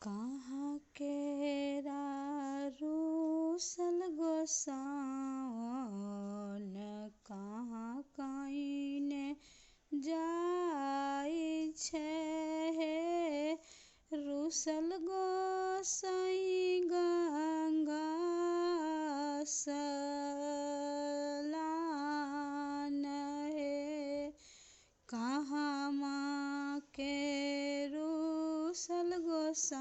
कहाँ केरा रूसल गोसाउन, कहाँ कइने जाइ छै हे। रूसल गोसाई गंगा सलान हे। कहाँ माँ के रूसल गोसाउन,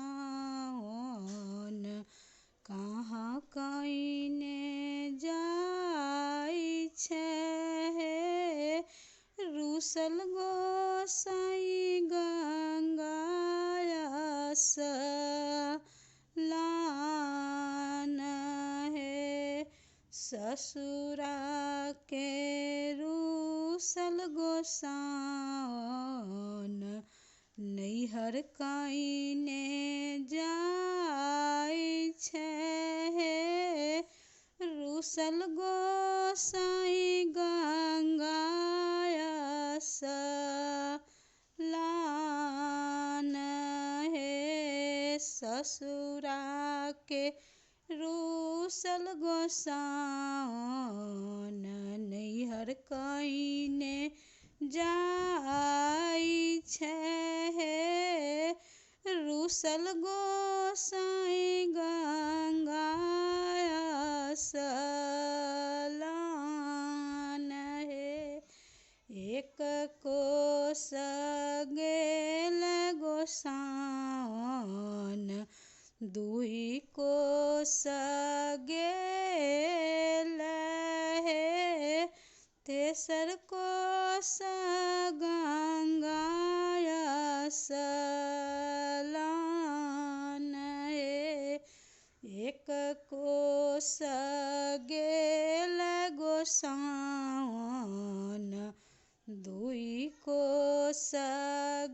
कहाँ कइने जाइ छै हे। रूसल गोसाई गंगा सलान हे। ससुरा के रूसल गोसाउन, नैहर कइने जाइ छै हे। रूसल गोसाई गंगा सलान हे। ससुरा के रूसल गोसाउन, नैहर कइने जाइ छै हे। रूसल गोसाई गंगा सलान हे। एक कोस गेल गोसाउन, दुई कोस गेल हे। तेसर कोस गंगा सलान हे। एक कोस गेल गोसाउन, दुई कोस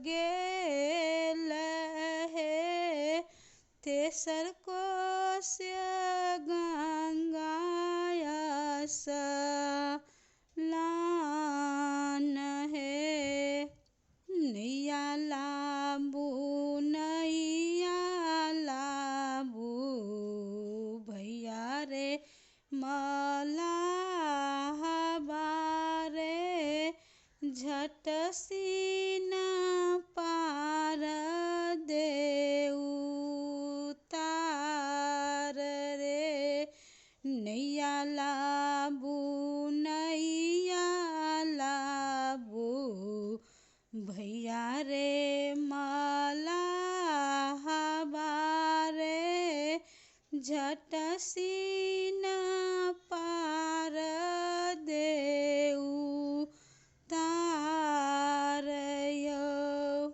गेल हे। तेसर कोस गंगा सलान हे। नैया लाबू नैया लाबू, भैया रे मलाहबा रे। झट सीन पार देउ तार रे। नैया लाबू नैया लाबू, भैया रे मलाहबा रे। झट सीन पार देउ तार यो।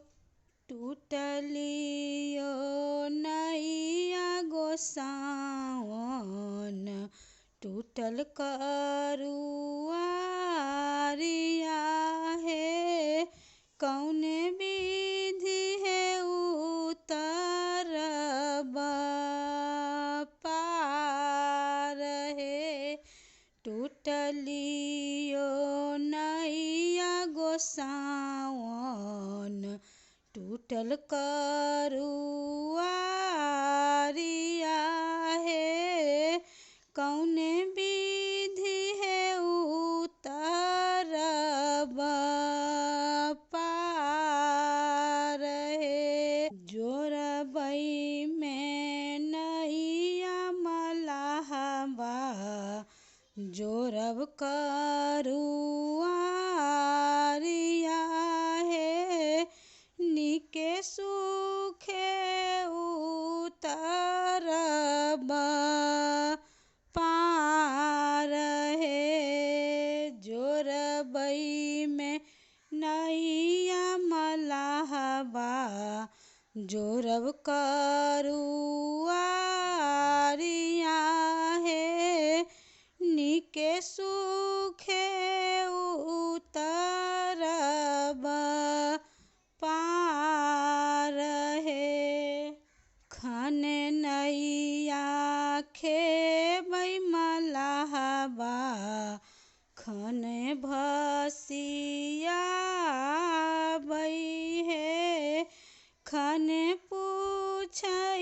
टूटलियो नैया गोसाउन, टूटल करुआरिया हे। कौने विधि है उतरब पार हे। टूटलियो नैया गोसाउन, टूटल करुआरिया हे। कौने विधि है उतरब पार हे। जोरबै में नैया मलाहबा, जोरब करुआरिया हे। नीके सुखे उतरब पार हे। जोरबै में नैया मलाहबा, जोरब करुआरिया हे। नीके सुखे उतरब पार हे। खन नैया खेबै मलाहबा, खन भसियाबै हे। खन पूछै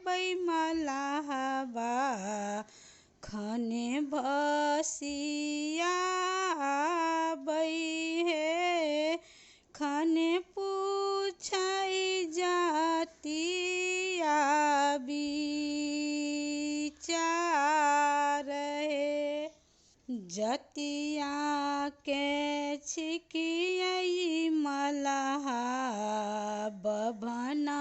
बैमलाहबा खने भसिया हे खने पूछै जातिया विचार हे जतिया के छिकियै मलाहा बभना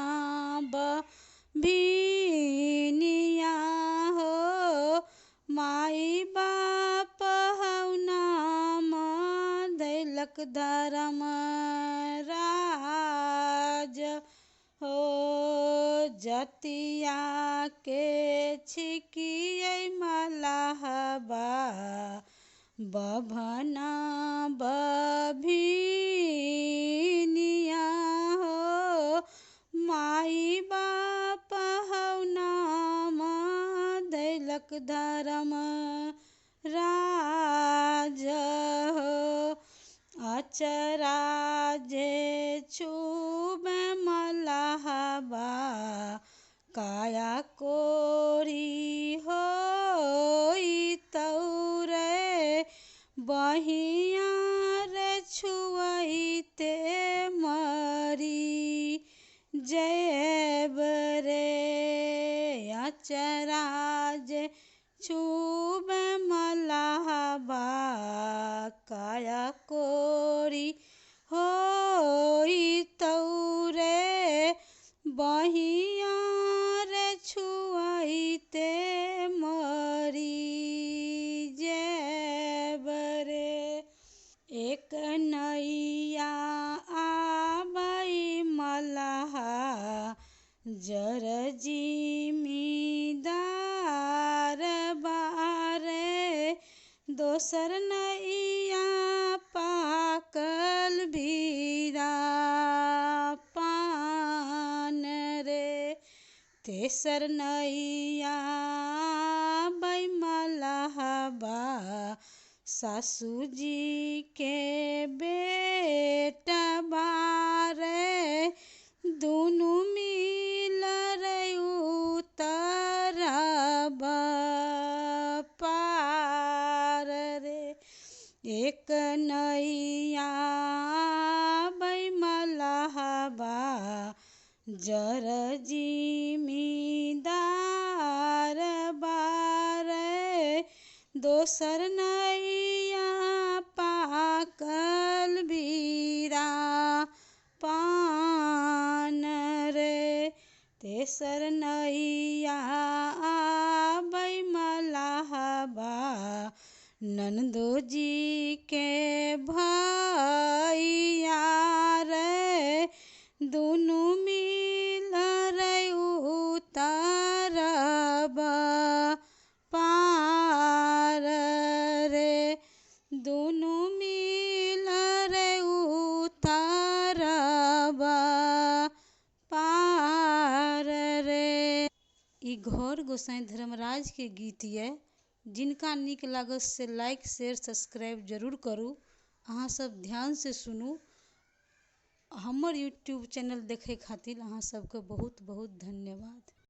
भिनिया हो माई बाप हौनाम दैलक धर्म राज हो जतिया के छिकियै मलाहबा बभना बभिनिया हो माई बाप हौनाम दैलक धर्म राज हो अचरा जे छुबे मलाहबा काया कोरी होई तौरे बहिया रे छुअइते मरी जैब रे अचरा जे छुबे मलाहबा काया कोरी होई तौरे बहिया रे छुअइते मरी जैब रे एक नैया आबै मलाहा जर जिमीदार बारे दोसर नैया पाकल भीरा पान रे तेसर नैया बैमलाहबा सासुजी के बेटा बारे दुनु मिल रे उतरब पार रे एक नैया बैमलाहबा जर जिमीदार बारे दोसर नैया पाकल भीरा पान रे तेसर नैया बैमलाहबा नंदो जी के भैया रे दुनु मिल रे उतरब पार रे दुनु मिल रे उतरब पार रे। ई घोर गोसाई धर्मराज के गीत ये जिनका नीक लागत से लाइक शेयर सब्सक्राइब जरूर करू। अहाँ सब ध्यान से सुनू। हमर यूट्यूब चैनल देखे खातिर अहाँ सबके बहुत बहुत धन्यवाद।